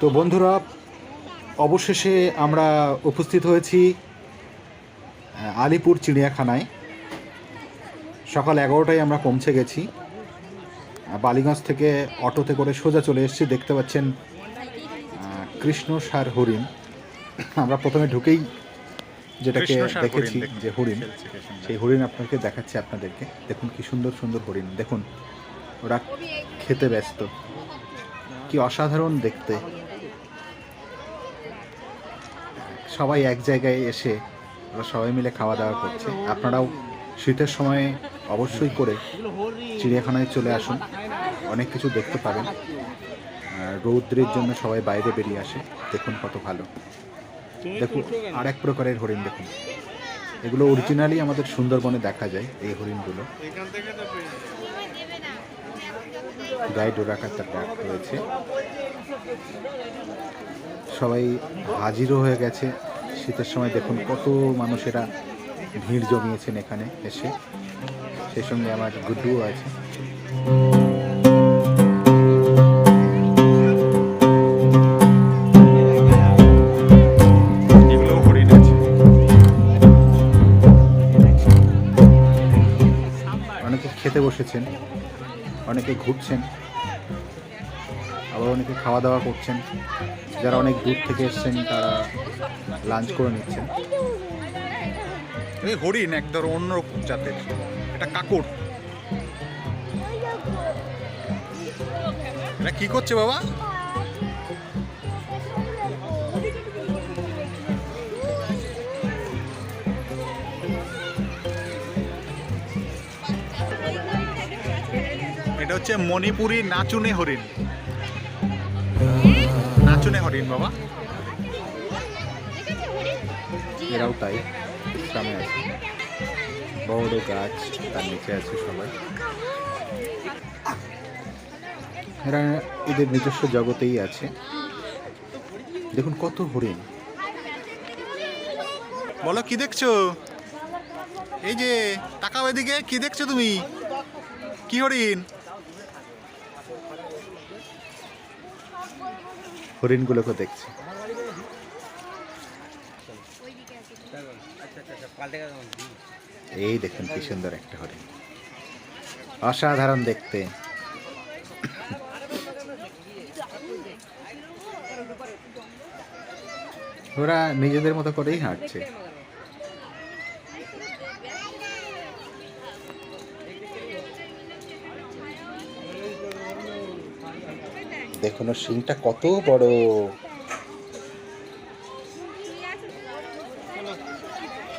তো বন্ধুরা, অবশেষে আমরা উপস্থিত হয়েছি আলিপুর চিড়িয়াখানায়। সকাল 11টায় আমরা পৌঁছে গেছি। বালিগঞ্জ থেকে অটোতে করে সোজা চলে এসেছি। দেখতে পাচ্ছেন কৃষ্ণসার হরিণ। আমরা প্রথমে ঢুকেই যেটাকে দেখেছি যে হরিণ, সেই হরিণ আপনাকে দেখাচ্ছি আপনাদেরকে। দেখুন কি সুন্দর সুন্দর হরিণ, দেখুন ওরা খেতে ব্যস্ত, কি অসাধারণ দেখতে। সবাই এক জায়গায় এসে ওরা সবাই মিলে খাওয়া দাওয়া করছে। আপনারাও শীতের সময়ে অবশ্যই করে চিড়িয়াখানায় চলে আসুন, অনেক কিছু দেখতে পাবেন। রৌদ্রের জন্য সবাই বাইরে বেরিয়ে আসে। দেখুন কত ভালো। দেখুন আর এক প্রকারের হরিণ, দেখুন এগুলো অরিজিনালি আমাদের সুন্দরবনে দেখা যায়। এই হরিণগুলো গায়ে ডোরাকার ডাক রয়েছে। সবাই হাজিরও হয়ে গেছে শীতের সময়। দেখুন কত মানুষেরা ভিড় জমিয়েছেন এখানে এসে। সেই সঙ্গে আমার গুড্ডুও আছে। অনেকে খেতে বসেছেন, অনেকে ঘুরছেন, আবার অনেকে খাওয়া দাওয়া করছেন। যারা অনেক দূর থেকে এসছেন তারা লাঞ্চ করে নিচ্ছেন। এই হরিণ এক ধর অন্য জাতের, এটা কাকুর। এটা কি করছে বাবা? এটা হচ্ছে মণিপুরি নাচুনে হরিণ। নাচুনে হরিণ বাবা। এরাও তাই বিশ্রামে আছে। বড় গাছ, তার নিচে আছে সবাই। এরা এদের নিজস্ব জগতেই আছে। দেখুন কত হরিণ। বলো কি দেখছো? এই যে তাকাও এদিকে, কি দেখছো তুমি? কি হরিণ? হরিণগুলোকে দেখছি। এই দেখুন কি সুন্দর একটা হরিণ, অসাধারণ দেখতে। ওরা নিজেদের মতো করেই হাঁটছে। দেখুন ওর শিংটা কত বড়।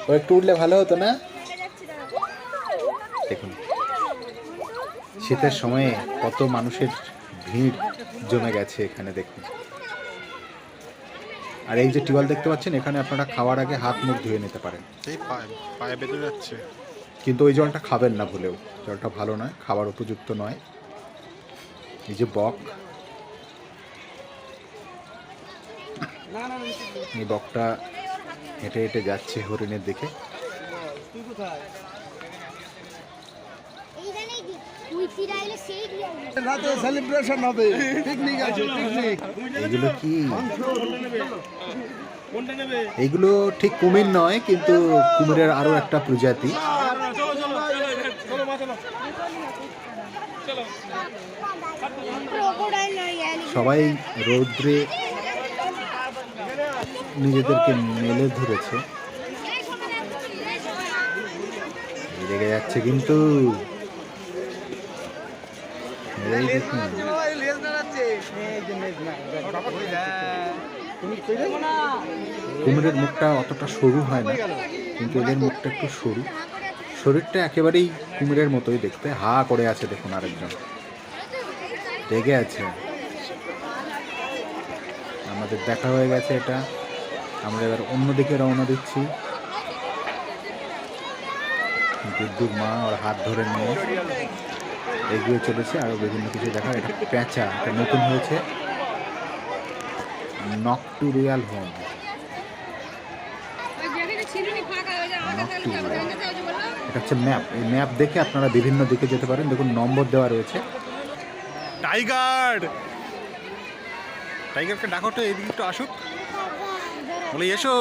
ও একটু উঠলে ভালো হতো না? দেখুন শীতের সময়ে কত মানুষের ভিড় জমে গেছে এখানে। দেখুন, আর এই যে টিউবওয়েল দেখতে পাচ্ছেন, এখানে আপনারা খাওয়ার আগে হাত মুখ ধুয়ে নিতে পারেন। সেই পায়ে বেঁধে যাচ্ছে। কিন্তু ওই জলটা খাবেন না ভুলেও, জলটা ভালো নয়, খাবার উপযুক্ত নয়। এই যে বক, এই বকটা হেঁটে হেঁটে যাচ্ছে হরিণের দিকে। এগুলো কি? এইগুলো ঠিক কুমির নয়, কিন্তু কুমিরের আরো একটা প্রজাতি। সবাই রৌদ্রে নিজেদেরকে মেলে ধরেছে। লেগে যাচ্ছে কিন্তু। এই দেখুন কুমিরের মুখটা অতটা সরু হয় না, কিন্তু এদের মুখটা একটু সরু। শরীরটা একেবারেই কুমিরের মতোই দেখতে। হা করে আছে দেখুন, আরেকজন লেগে আছে। আমাদের দেখা হয়ে গেছে এটা। আমরা এবার অন্যদিকে রওনা দিচ্ছি। গুড্ডুর মা ওর হাত ধরে নিয়ে এগিয়ে চলেছে। আরো বিভিন্ন কিছু দেখা। এটা প্যাঁচা, এটা নতুন হয়েছে, নকটুরিয়াল হোম। এটা হচ্ছে ম্যাপ। এই ম্যাপ দেখে আপনারা বিভিন্ন দিকে যেতে পারেন। দেখুন নম্বর দেওয়া রয়েছে। টাইগার টাইগারকে ডাকো তো, এইদিকে একটু আসুক, বলে এসো।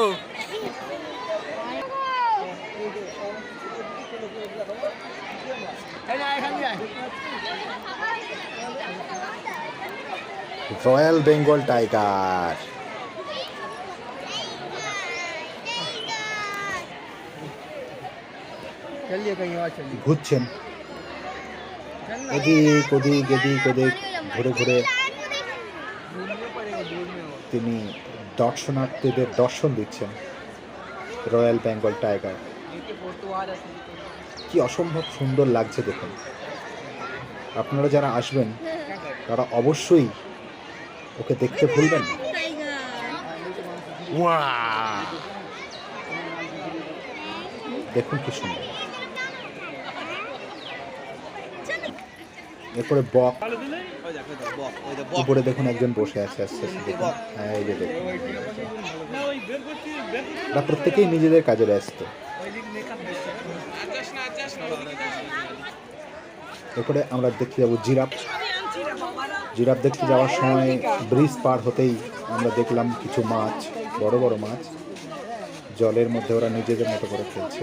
Royal Bengal tiger. ঘুরছেন এদিক ওদিক এদিক ওদিক ঘুরে ঘুরে তিনি দর্শনার্থীদের দর্শন দিচ্ছেন। রয়্যাল বেঙ্গল টাইগার কি অসম্ভব সুন্দর লাগছে দেখুন। আপনারা যারা আসবেন তারা অবশ্যই ওকে দেখতে ভুলবেন না। ওয়াও, দেখুন কি সুন্দর। এরপরে বক, উপরে দেখুন একজন বসে আছে, আস্তে আস্তে দেখুন। হ্যাঁ, এই যে দেখুন, ওরা প্রত্যেকেই নিজেদের কাজে ব্যস্ত। এরপরে আমরা দেখতে যাবো জিরাফ। জিরাফ দেখতে যাওয়ার সময় ব্রিজ পার হতেই আমরা দেখলাম কিছু মাছ, বড় বড় মাছ জলের মধ্যে ওরা নিজেদের মতো করে খেলছে।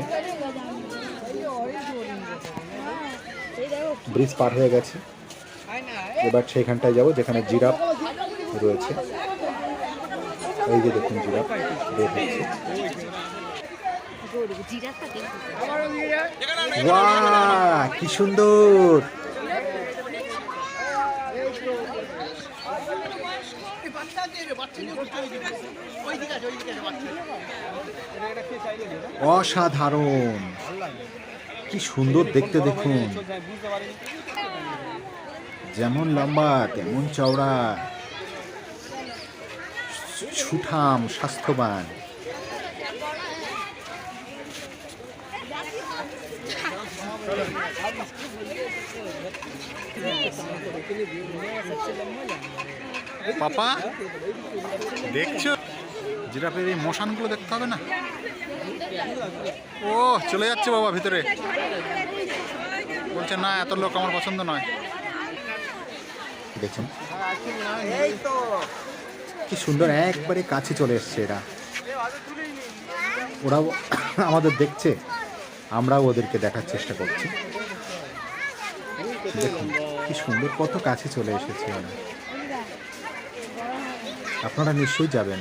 ব্রিজ পার হয়ে গেছে, এবার সেইখানটায় যাবো যেখানে জিরাফ রয়েছে। এই যে দেখুন জিরাফ বের হচ্ছে। বাহ, কি সুন্দর। অসাধারণ, কি সুন্দর দেখতে দেখুন। যেমন লম্বা তেমন চওড়া, সুঠাম, স্বাস্থ্যবান। পাপা দেখছো জিরাফের এই মশানগুলো দেখতে হবে না? ও চলে যাচ্ছে বাবা ভিতরে, বলছে না এত লোক আমার পছন্দ নয়। দেখুন কি সুন্দর, একবারে কাছে চলে এসছে এরা। ওরাও আমাদের দেখছে, আমরাও ওদেরকে দেখার চেষ্টা করছি। দেখুন কি সুন্দর, কত কাছে চলে এসেছে ওরা। আপনারা নিশ্চয়ই যাবেন,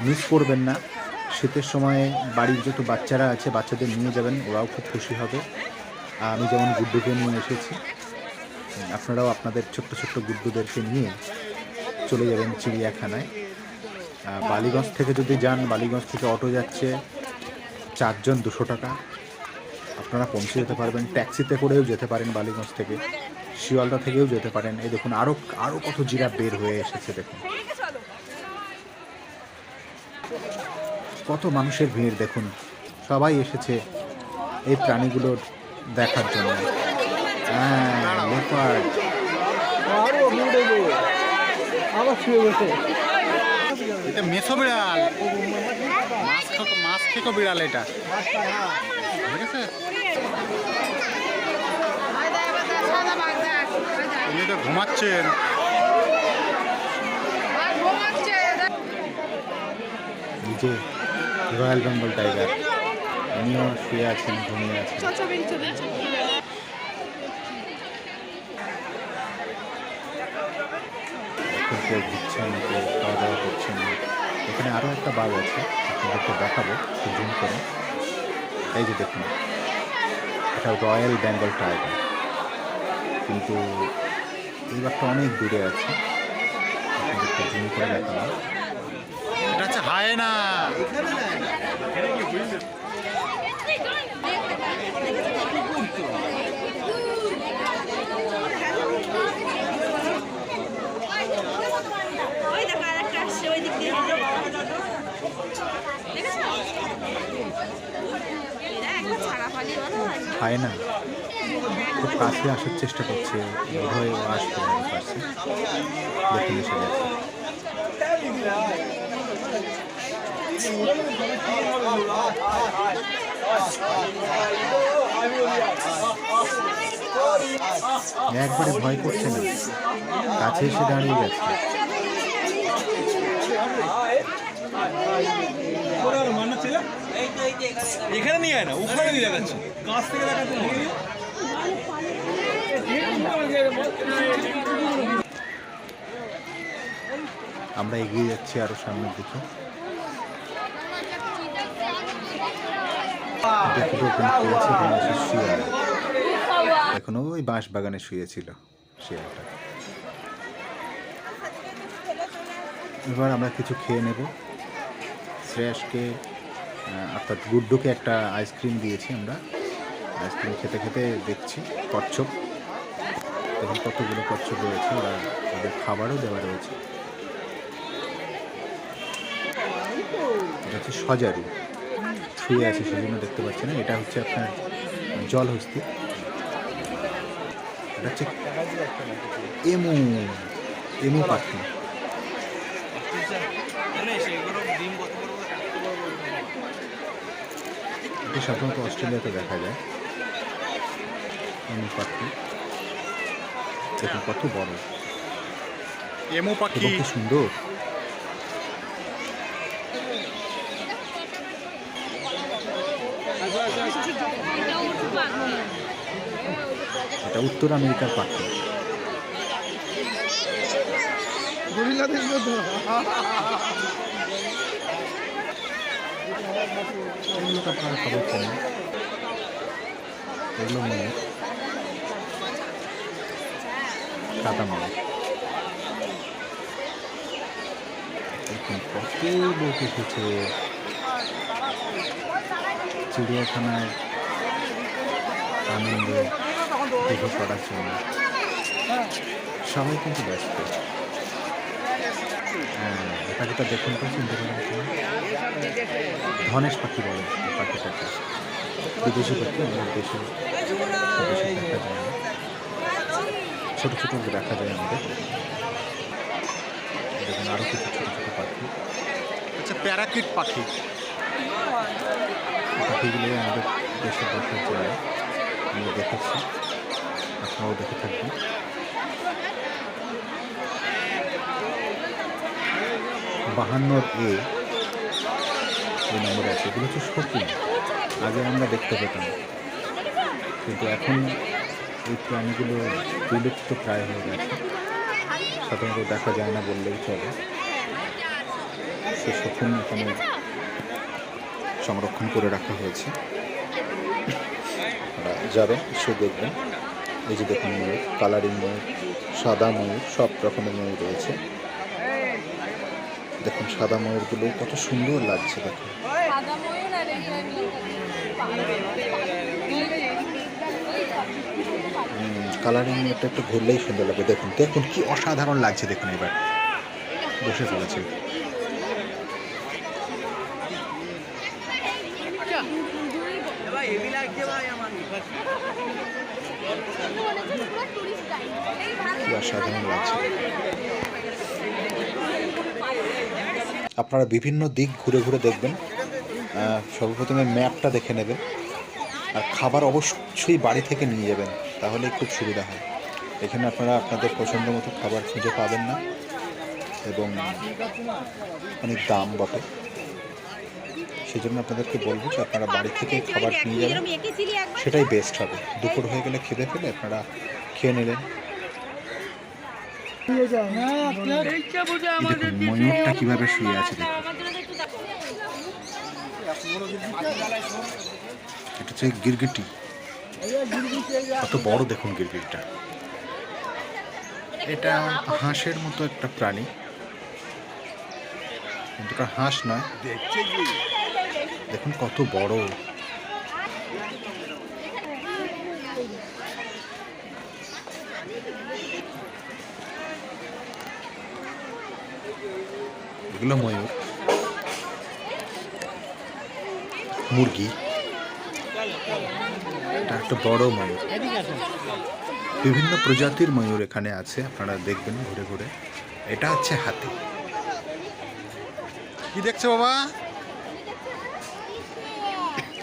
মিস করবেন না। শীতের সময় বাড়ির যত বাচ্চারা আছে বাচ্চাদের নিয়ে যাবেন, ওরাও খুব খুশি হবে। আমি যেমন গুড্ডুকে নিয়ে এসেছি, আপনারাও আপনাদের ছোট্ট ছোট্ট গুড্ডুদেরকে নিয়ে চলে যাবেন চিড়িয়াখানায়। বালিগঞ্জ থেকে যদি যান, বালিগঞ্জ থেকে অটো যাচ্ছে 4 জন 200 টাকা, আপনারা পৌঁছে যেতে পারবেন। ট্যাক্সিতে করেও যেতে পারেন, বালিগঞ্জ থেকে শিয়ালদা থেকেও যেতে পারেন। এই দেখুন আরও আরও কত জিরাফ বের হয়ে এসেছে দেখুন। কত মানুষের ভিড় দেখুন, সবাই এসেছে এই প্রাণীগুলোর দেখার জন্য। হ্যাঁ, লেপার্ড। এটা মেছো বিড়াল, মাছ খেকো বিড়াল এটা, ঠিক আছে? উনি তো ঘুমাচ্ছেন। যে রয়্যাল বেঙ্গল টাইগার, উনিও শুয়ে আছেন, ঘুমিয়ে আছেন। কেউ ঘুরছেন, কেউ খাওয়া দাওয়া করছেন। এখানে আরও একটা বাঘ আছে, আপনাদেরকে দেখাবো, একটু জুম করে। এই যে দেখুন, এটা রয়্যাল বেঙ্গল টাইগার, কিন্তু এই বাঘটা অনেক দূরে আছে। আপনাদেরকে জুম করে দেখাবো। এটা হচ্ছে হায়না। হায়না খুব কাছে আসার চেষ্টা করছে, বোধহয় ও আসবে আমার কাছে। দেখুন এসে গেছে। একবারে ভয় করছে না, কাছে এসে দাঁড়িয়ে গেছে। এখানে নিয়ে আয় না, ওখানে নিয়ে দেখাচ্ছি, কাছ থেকে দেখাতে হবে। আমরা এগিয়ে যাচ্ছি আরো সামনের দিকে। দেখো ওখানে কি আছে, এখানে আছে শিয়াল। এখন ওই বাঁশ বাগানে শুয়েছিল শিয়ালটা। এবার আমরা কিছু খেয়ে নেব। শ্রেয়াসকে অর্থাৎ গুড্ডুকে একটা আইসক্রিম দিয়েছি আমরা। আইসক্রিম খেতে খেতে দেখছি কচ্ছপ, দেখুন কতগুলো কচ্ছপ রয়েছে, ওরা ওদের খাবারও দেওয়া রয়েছে। এটা হচ্ছে সজারু, শুয়ে আছে সেজন্য দেখতে পাচ্ছি না। এটা হচ্ছে আপনার জলহস্তি। এটা হচ্ছে এমু, এমু পাখি। এটা সাধারণত অস্ট্রেলিয়াতে দেখা যায় এমু পাখি। দেখুন কত বড় এমু পাখি, এবং কি সুন্দর। এটা উত্তর আমেরিকার পাখি। এগুলো তো আপনারা সবাই চেনেন, এগুলো ময়ূর, সাদা ময়ূর। দেখুন কত লোক এসেছে চিড়িয়াখানায় আনন্দ উপভোগ করার জন্য। সবাই কিন্তু ব্যস্ত। হ্যাঁ, এই পাখিটা দেখুন তো, চিনতে পারেন কিনা? ধনেশ পাখি বলে এই পাখিটাকে। বিদেশি পাখি, আমাদের দেশে দেখা যায় না, ছোটো ছোটো দেখা যায় আমাদের। দেখুন আরও কিছু ছোটো ছোটো পাখি। আচ্ছা প্যারাকিট পাখি। পাখিগুলো আমাদের দেশে দেখা যায়, আমরা দেখেছি, আপনারাও দেখে থাকবেন। বাহান্নর এই নম্বরে আছে। এগুলো হচ্ছে শকুন, আগে আমরা দেখতে পেতাম, কিন্তু এখন এই প্রাণীগুলো বিলুপ্ত প্রায় হয়ে গেছে, সাধারণত দেখা যায় না বললেই চলে। সে শকুন এখানে সংরক্ষণ করে রাখা হয়েছে। যাবেন, সে দেখবেন। এই যে দেখুন ময়ূর, কালারিং ময়ূর, সাদা ময়ূর, সব রকমের ময়ূর রয়েছে। দেখুন সাদা ময়ূরগুলো কত সুন্দর লাগছে। দেখুন কালারিং ময়ূরটা একটু ঘুরলেই সুন্দর লাগবে। দেখুন দেখুন কি অসাধারণ লাগছে। দেখুন এবার বসে পড়েছে। কি অসাধারণ লাগছে। আপনারা বিভিন্ন দিক ঘুরে ঘুরে দেখবেন। সর্বপ্রথমে ম্যাপটা দেখে নেবেন, আর খাবার অবশ্যই বাড়ি থেকে নিয়ে যাবেন, তাহলেই খুব সুবিধা হয়। এখানে আপনারা আপনাদের পছন্দ মতো খাবার খুঁজে পাবেন না, এবং অনেক দাম বটে। সেজন্য আপনাদেরকে বলবো যে আপনারা বাড়ি থেকে খাবার নিয়ে যাবেন, সেটাই বেস্ট হবে। দুপুর হয়ে গেলে খিদে পেলে আপনারা খেয়ে নিলেন। দেখুন ময়ূরটা কিভাবে শুয়ে আছে, দেখুন এটা হচ্ছে গিরগিটি। কত বড় দেখুন গিরগিটিটা। এটা হাঁসের মতো একটা প্রাণী, কিন্তু এটা হাঁস নয়। দেখুন কত বড়। এগুলো ময়ূর, মুরগি। এটা একটা বড় ময়ূর। বিভিন্ন প্রজাতির ময়ূর এখানে আছে, আপনারা দেখবেন ঘুরে ঘুরে। এটা হচ্ছে হাতি। কি দেখছো বাবা?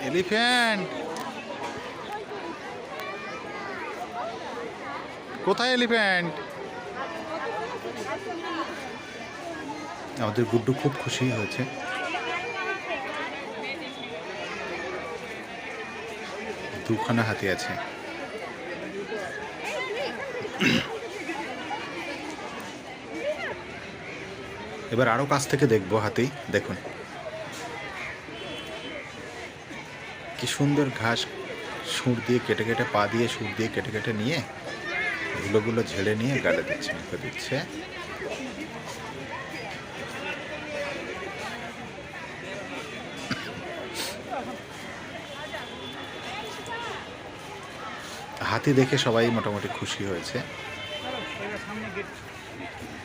এলিফ্যান্ট। কোথায় এলিফ্যান্ট? আমাদের গুড্ডু খুব খুশি হয়েছে। দুখানা হাতি আছে। এবার আরো কাছ থেকে দেখবো হাতি। দেখুন কি সুন্দর ঘাস সুর দিয়ে কেটে কেটে, পা দিয়ে সুর দিয়ে কেটে কেটে নিয়ে ধুলোগুলো ঝেড়ে নিয়ে গালে দিচ্ছে, মুখে দিচ্ছে। হাতি দেখে সবাই মোটামুটি খুশি হয়েছে,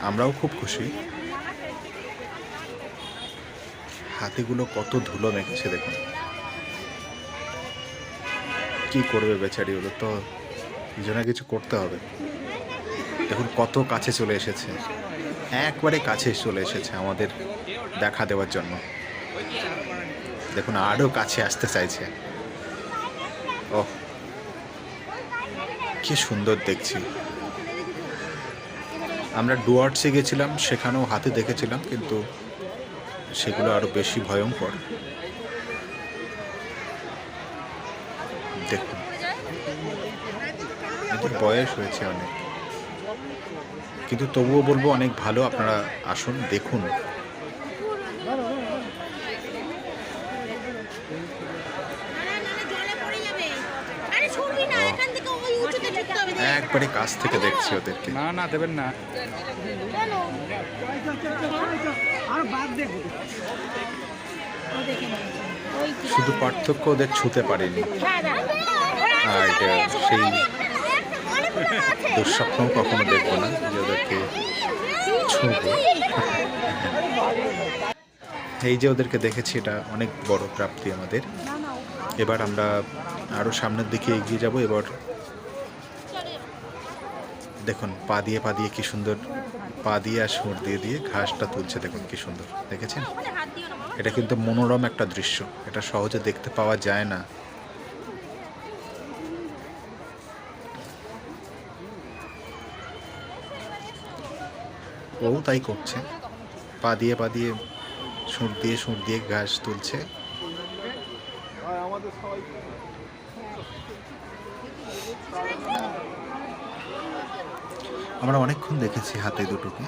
আমরাও খুব খুশি। হাতিগুলো কত ধুলো মেখেছে দেখুন, কি করবে বেচারি, ওদের তো কিছু না কিছু করতে হবে। দেখুন কত কাছে চলে এসেছে, একবারে কাছে চলে এসেছে আমাদের দেখা দেওয়ার জন্য। দেখুন আরও কাছে আসতে চাইছে। ওহ কি সুন্দর দেখছি। আমরা ডুয়ার্টসে গেছিলাম, সেখানেও হাতি দেখেছিলাম, কিন্তু সেগুলো আরো বেশি ভয়ঙ্কর। দেখুন এদের বয়স হয়েছে অনেক, কিন্তু তবুও বলবো অনেক ভালো। আপনারা আসুন, দেখুন। একবারে কাছ থেকে দেখছি ওদেরকে। না না দেবেন না। শুধু পার্থক্য ওদের ছুতে পারেনি, আর সেই দুঃস্বপ্ন কখনো দেখবো না যে ওদেরকে ছুঁবো। এই যে ওদেরকে দেখেছি, এটা অনেক বড় প্রাপ্তি আমাদের। এবার আমরা আরো সামনের দিকে এগিয়ে যাব। এবার দেখুন পা দিয়ে কি সুন্দর, পা দিয়ে আর সুর দিয়ে দিয়ে ঘাসটা তুলছে। দেখুন কি সুন্দর, দেখেছেন? এটা কিন্তু মনোরম একটা দৃশ্য, এটা সহজে দেখতে পাওয়া যায় না। ও তাই করছে, পা দিয়ে সুর দিয়ে ঘাস তুলছে। আমরা অনেকক্ষণ দেখেছি হাতে দুটোকে।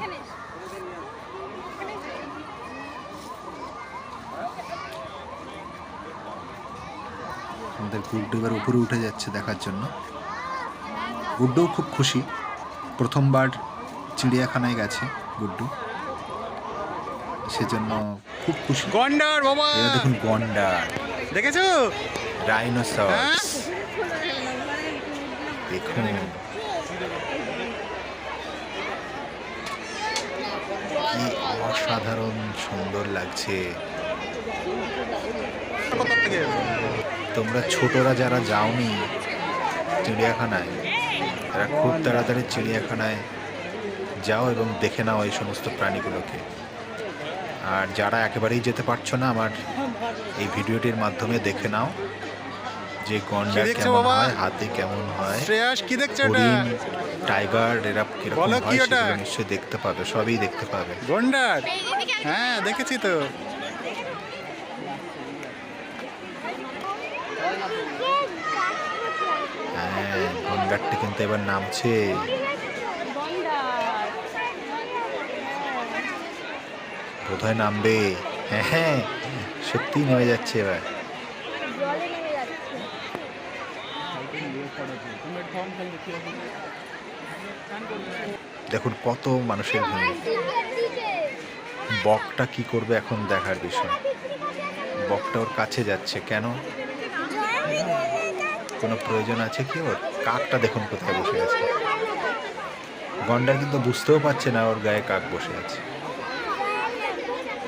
আমাদের গুড্ডু এবার উপরে উঠে যাচ্ছে দেখার জন্য। গুড্ডুও খুব খুশি, প্রথমবার চিড়িয়াখানায় গেছে গুড্ডু, সেজন্য খুব খুশি। গন্ডার বাবা, এবার দেখুন গন্ডার, দেখেছো? রাইনোসরস দেখুন, কি অসাধারণ সুন্দর লাগছে। তোমরা ছোটরা যারা যাওনি চিড়িয়াখানায়, তারা খুব তাড়াতাড়ি চিড়িয়াখানায় যাও এবং দেখে নাও এই সমস্ত প্রাণীগুলোকে। আর যারা একেবারেই যেতে পারছো না, আমার এই ভিডিওটির মাধ্যমে দেখে নাও যে গন্ডার কেমন হয়, হাতি কেমন হয়, শ্রেয়াস কি দেখছো? হরিণ, টাইগার এরা কিরকম বলো কি হয় ওটা? সেগুলো নিশ্চয়ই দেখতে পাবে, সবই দেখতে পাবে। গন্ডার, হ্যাঁ দেখেছি তো। হ্যাঁ গন্ডারটি কিন্তু এবার নামছে। বোধহয় নামবে। হ্যাঁ সত্যি নেমে যাচ্ছে এবার। দেখুন কত মানুষের ভিড়। বকটা কি করবে এখন দেখার বিষয়। বকটা ওর কাছে যাচ্ছে কেন? কোনো প্রয়োজন আছে কি ওর? কাকটা দেখুন কোথায় বসে আছে। গন্ডার কিন্তু বুঝতেও পারছে না ওর গায়ে কাক বসে আছে।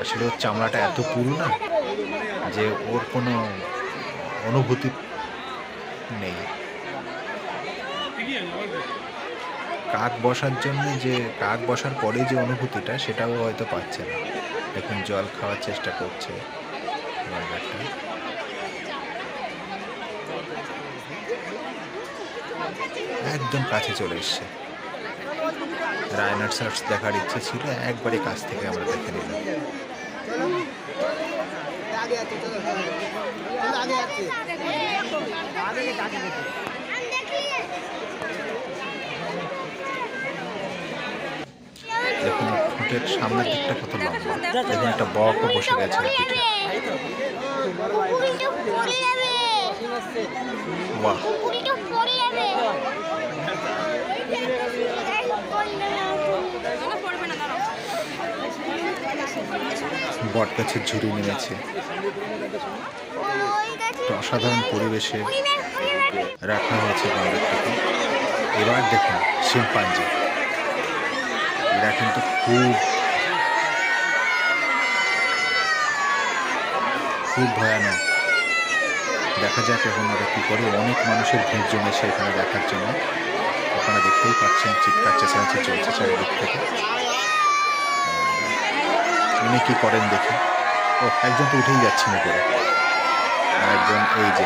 আসলে ওর চামড়াটা এত পুরু না যে ওর কোনো অনুভূতি নেই। কাক বসার জন্য যে কাক বসার পরে যে অনুভূতিটা, সেটাও হয়তো পাচ্ছে না। দেখুন জল খাওয়ার চেষ্টা করছে গন্ডারটা। একদম কাছে চলে এসছে। রাইনোসরস দেখার ইচ্ছে ছিল, একবারে কাছ থেকে আমরা দেখে নিলাম। দেখুন ফুটের সামনের দিকটা কত লম্বা। দেখুন একটা বকও বসে গেছে পিঠে। বাহ, বট গাছের ঝুড়ি নেমেছে। একটা অসাধারণ পরিবেশে রাখা হয়েছে বান্দরটাকে। এবার দেখুন শিম্পাঞ্জি, এরা কিন্তু খুব ভয়ানক। দেখা যাক এখন ওরা কি করে। অনেক মানুষের ভিড় জমেছে এখানে দেখার জন্য। আপনারা দেখতেই পাচ্ছেন চিৎকার চেঁচামেচি চলছে চারিদিক থেকে। উনি কি করেন দেখি। ও, একজন তো উঠেই যাচ্ছেন উপরে, আর একজন এই যে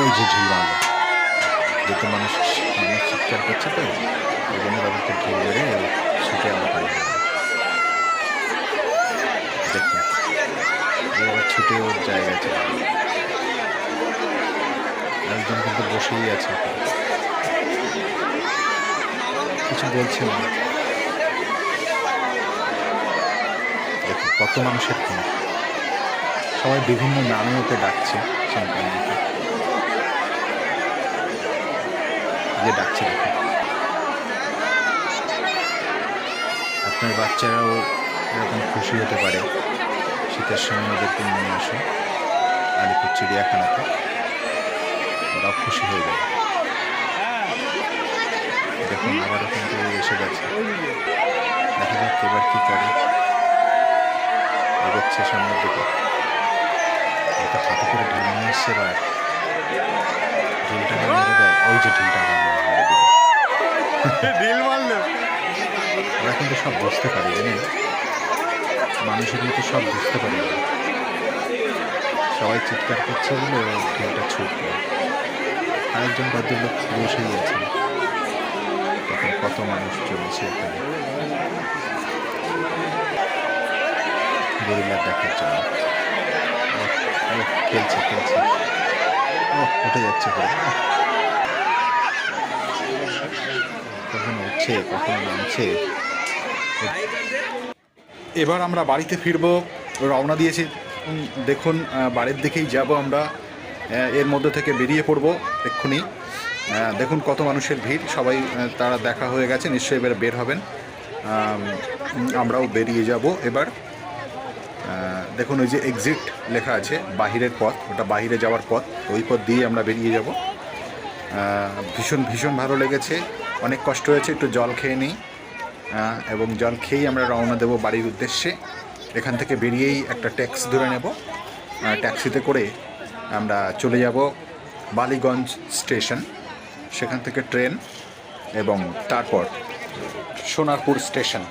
ওই যে ঢিল মারল। যেহেতু মানুষ চিৎকার করছে তো ওই জন্য তাদেরকে ঢিল মেরে ছুটে আমরা পাই। দেখুন আবার ছুটে ওর জায়গায় চলে। একজন কিন্তু বসেই আছে, কিছু বলছে না। দেখুন কত মানুষের ভিড়, সবাই বিভিন্ন নামে ওকে ডাকছে। শিম্পাঞ্জিকে যে ডাকছে দেখুন। আপনার বাচ্চারাও এরকম খুশি হতে পারে। শীতের সময় ওদেরকে নিয়ে আসুন আলিপুর চিড়িয়াখানাতে, ওরাও খুশি হয়ে যাবে। দেখুন আবারও কিন্তু এসে গেছে। দেখা যাক এবার কি করে। এগোচ্ছে সামনের দিকে। এটা হাতে করে ঢিল নিয়ে এসছে। এবার ঢিলটা মেরে দেয়। ওই যে ঢিলটা মেরে দিল। ঢিল মারলো। ওরা কিন্তু সব বুঝতে পারে, জানেন, মানুষের মতো সব বুঝতে পারে। সবাই চিৎকার করছে বলে ঢিলটা ছুটল। আরেকজন ভদ্রলোক বসেই আছে। এখন কত মানুষ চলছে এখানে গরিলা দেখার জন্য। খেলছে উঠে যাচ্ছে করে। কখনো উঠছে কখনো নামছে। এবার আমরা বাড়িতে ফিরবো, রওনা দিয়েছি। দেখুন বাড়ির দিকেই যাব আমরা। এর মধ্যে থেকে বেরিয়ে পড়বো এক্ষুনি। দেখুন কত মানুষের ভিড়। সবাই তারা দেখা হয়ে গেছে, নিশ্চয়ই এবার বের হবেন। আমরাও বেরিয়ে যাব এবার। দেখুন ওই যে এক্সিট লেখা আছে, বাহিরের পথ, ওটা বাহিরে যাওয়ার পথ। ওই পথ দিয়ে আমরা বেরিয়ে যাব। ভীষণ ভালো লেগেছে, অনেক কষ্ট হয়েছে। একটু জল খেয়ে নিই এবং জল খেয়েই আমরা রওনা দেব বাড়ির উদ্দেশ্যে। এখান থেকে বেরিয়েই একটা ট্যাক্সি ধরে নেব। ট্যাক্সিতে করে আমরা চলে যাব বালিগঞ্জ স্টেশন, সেখান থেকে ট্রেন এবং তারপর সোনারপুর স্টেশন।